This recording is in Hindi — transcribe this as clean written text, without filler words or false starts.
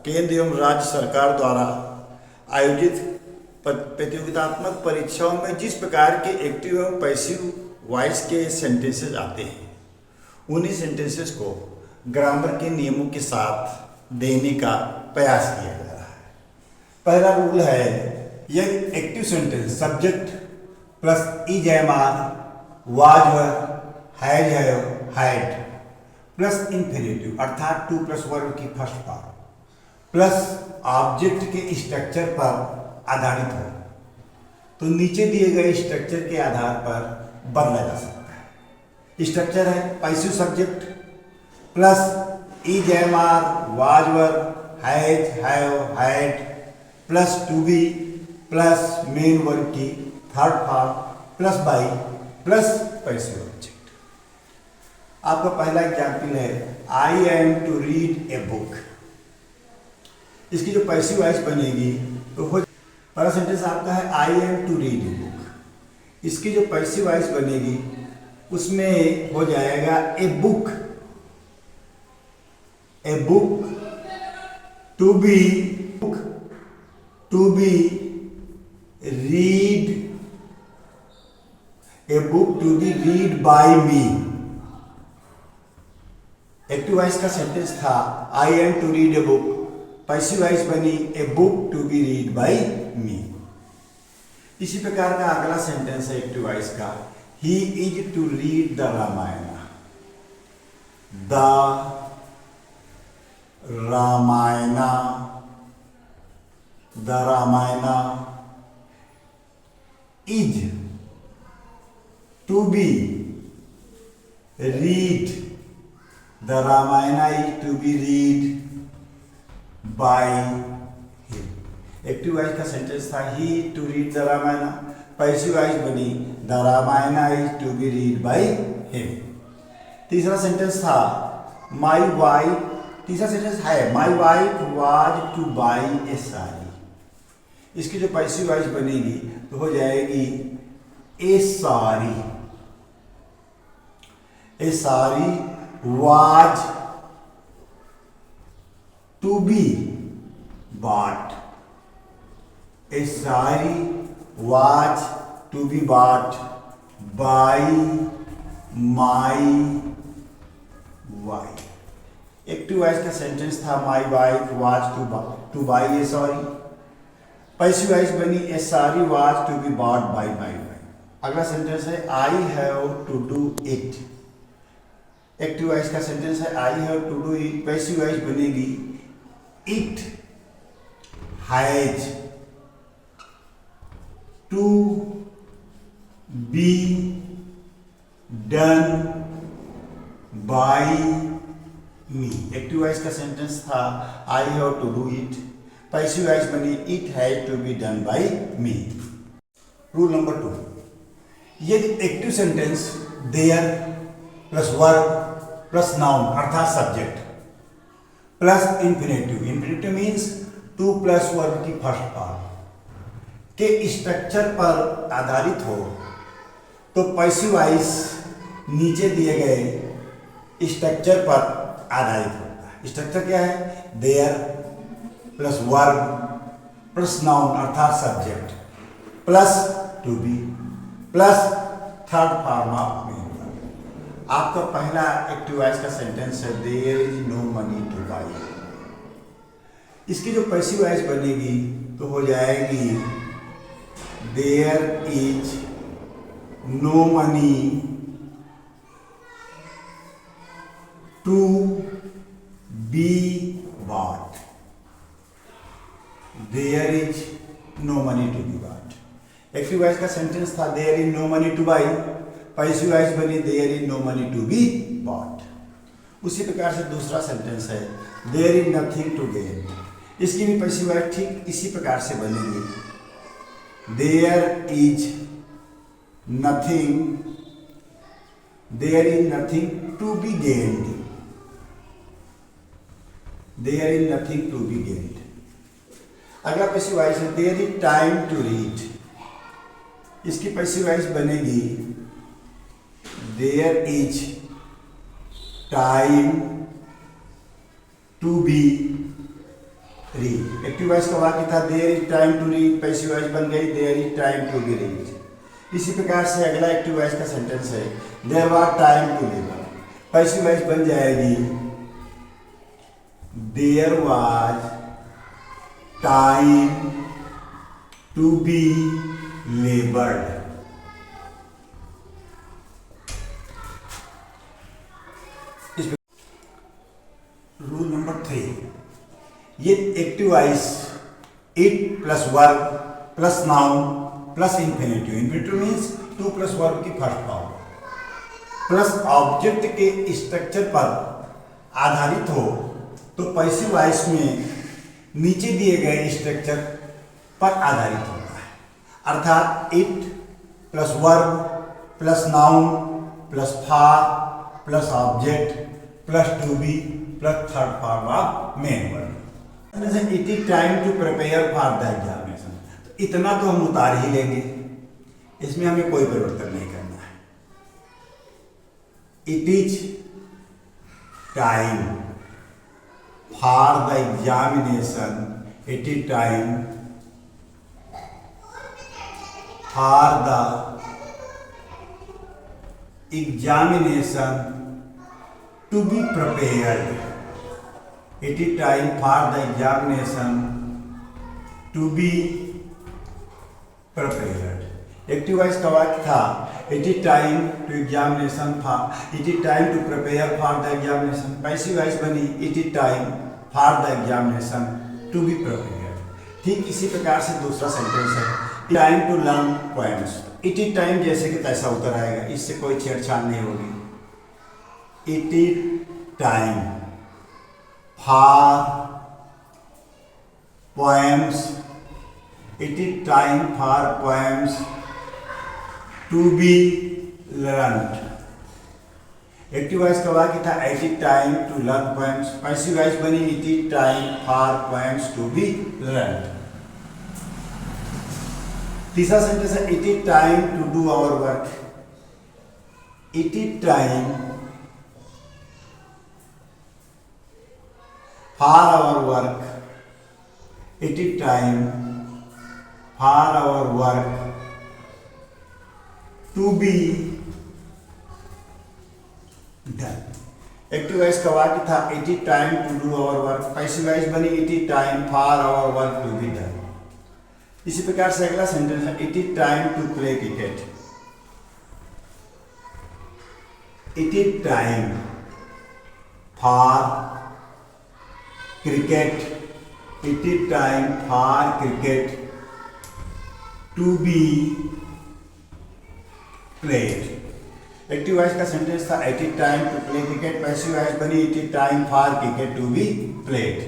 केंद्र एवं राज्य सरकार द्वारा आयोजित प्रतियोगितात्मक परीक्षाओं में जिस प्रकार के एक्टिव एवं पैसिव वॉइस के सेंटेंसेस आते हैं उन्हीं सेंटेंसेस को ग्रामर के नियमों के साथ देने का प्रयास किया जा रहा है। पहला रूल है, यह active sentence subject plus is am are was were has have had plus infinitive अर्थात टू प्लस वर्ब की फर्स्ट पार्ट प्लस ऑब्जेक्ट के स्ट्रक्चर पर आधारित हो तो नीचे दिए गए स्ट्रक्चर के आधार पर बदला जा सकता है। स्ट्रक्चर है passive subject plus is am are was were has have had plus to be plus main verb की third form plus by plus passive object. आपका पहला एग्जाम्पल है I am to read a book. इसकी जो पैसिव वॉइस बनेगी तो हो, पहला सेंटेंस आपका है I am to read a book. इसकी जो पैसिव वॉइस बनेगी उसमें हो जाएगा a book to be read a book to be read by me. Active voice का सेंटेंस था I am to read a book, passive voice बनी a book to be read by me. इसी प्रकार का अगला सेंटेंस है एक्टिव वॉइस का, he is to read the Ramayana. The Ramayana is to be read, the Ramayana is to be read by him. Active voice का सेंटेंस था he to read the Ramayana, passive voice बनी the Ramayana is to be read by him. तीसरा सेंटेंस था माई वाइफ, तीसरा सेंटेंस है my wife was to buy a sari. इसकी जो पैसिव वॉइस बनेगी तो हो जाएगी a sari was to be bought, a sari was to be bought by my wife। Active voice का सेंटेंस था my wife was to buy a sari, passive voice बनी a sari was to be bought by my wife. अगला सेंटेंस है I have to do it. Active voice का सेंटेंस है I have to do it, passive voice बनेगी it has to be done by me. Active voice का सेंटेंस था I have to do it, passive voice बनी it has to be done by me. Rule number 2, यदि active sentence there plus verb plus noun अर्थात subject plus infinitive, infinitive means to plus verb की फर्स्ट पार्ट के स्ट्रक्चर पर आधारित हो तो पैसिव वॉइस नीचे दिए गए स्ट्रक्चर पर आधारित होता है। स्ट्रक्चर क्या है? There plus verb plus noun अर्थात subject plus to be plus third form of main verb. आपका पहला एक्टिव वॉइस का सेंटेंस है there is no money to buy. इसकी जो पैसिव वॉइस बनेगी तो हो जाएगी there is no money to be bought. There is no money to be bought. Active voice का सेंटेंस था there is no money to buy, passive voice बनी there is no money to be bought. उसी प्रकार से दूसरा सेंटेंस है there is nothing to gain. इसकी भी पैसिव वॉइस ठीक इसी प्रकार से बनेगी there is nothing to be gained. There is nothing to be gained. अगला पैसिव वॉइस है there is time to read. इसकी पैसिव वॉइस बनेगी there is time to be active voice का वाक्य था there is time to read, passive voice बन गई there is time to be read. इसी प्रकार से अगला एक्टिव वॉइस का सेंटेंस है there was time to live, passive voice बन जाएगी there was time to be laboured. Rule number 3, ये active voice it plus verb plus noun plus infinitive, infinitive means to plus verb की फर्स्ट फॉर्म प्लस ऑब्जेक्ट के स्ट्रक्चर पर आधारित हो तो पैसिव वॉइस में नीचे दिए गए स्ट्रक्चर पर आधारित होता है, अर्थात it plus verb plus noun plus for plus object plus to be plus third form of main verb. It is time to prepare for the examination, तो इतना तो हम उतार ही लेंगे, इसमें हमें कोई परिवर्तन नहीं करना है। It is time for the examination, it is time for the examination to be prepared, it is time for the examination to be prepared। Active voice का वाक्य था it is time to examination for, it is time to prepare for the examination, passive voice बनी it is time for the examination to be prepared। ठीक इसी प्रकार से दूसरा सेंटेंस है time to learn poems, it is time जैसे कि तैसा उतर आएगा, इससे कोई छेड़छाड़ नहीं होगी। It is time for poems, it is time for poems to be learned। Active voice का वाक्य था it is time to learn poems, passive voice बनी it is time for poems to be learned। तीसरा सेंटेंस है it is time to do our work, it is time for our work, it is time for our work to be done। Active voice का वाक्य था it is time to do our work, passive voice बनी it is time for our work to be done। इसी प्रकार से अगला सेंटेंस है it is time to play cricket, it is time for cricket, it is time for cricket to be played। Active voice का सेंटेंस था it is time to play cricket, passive voice बनी it is time for cricket to be played।